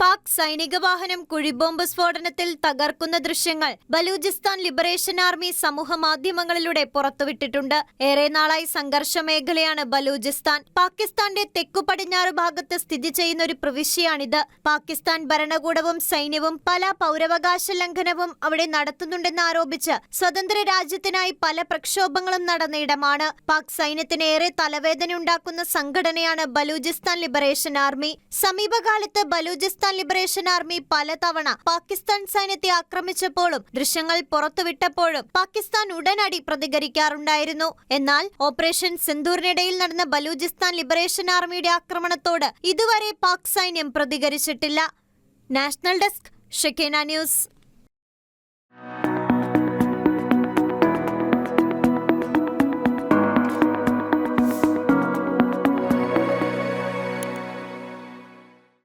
പാക് സൈനിക വാഹനം കുഴിബോംബ് സ്ഫോടനത്തിൽ തകർക്കുന്ന ദൃശ്യങ്ങൾ ബലൂചിസ്ഥാൻ ലിബറേഷൻ ആർമി സമൂഹ മാധ്യമങ്ങളിലൂടെ പുറത്തുവിട്ടിട്ടുണ്ട്. ഏറെ നാളായി സംഘർഷ മേഖലയാണ് ബലൂചിസ്ഥാൻ. പാകിസ്ഥാന്റെ തെക്കു പടിഞ്ഞാറ് ഭാഗത്ത് സ്ഥിതി ചെയ്യുന്ന ഒരു പ്രവിശ്യയാണിത്. പാകിസ്ഥാൻ ഭരണകൂടവും സൈന്യവും പല പൗരാവകാശ ലംഘനവും അവിടെ നടത്തുന്നുണ്ടെന്ന് ആരോപിച്ച് സ്വതന്ത്ര രാജ്യത്തിനായി പല പ്രക്ഷോഭങ്ങളും നടന്ന ഇടമാണ്. പാക് സൈന്യത്തിന് ഏറെ തലവേദനയുണ്ടാക്കുന്ന സംഘടനയാണ് ബലൂചിസ്ഥാൻ ലിബറേഷൻ ആർമി. സമീപകാലത്ത് ബലൂചിസ്ഥാൻ ലിബറേഷൻ ആർമി പലതവണ പാകിസ്ഥാൻ സൈന്യത്തെ ആക്രമിച്ചപ്പോഴും ദൃശ്യങ്ങൾ പുറത്തുവിട്ടപ്പോഴും പാകിസ്ഥാൻ ഉടനടി പ്രതികരിക്കാറുണ്ടായിരുന്നു. എന്നാൽ ഓപ്പറേഷൻ സിന്ദൂറിനിടയിൽ നടന്ന ബലൂചിസ്ഥാൻ ലിബറേഷൻ ആർമിയുടെ ആക്രമണത്തോട് ഇതുവരെ പാക് സൈന്യം പ്രതികരിച്ചിട്ടില്ല. National desk, Shekena news.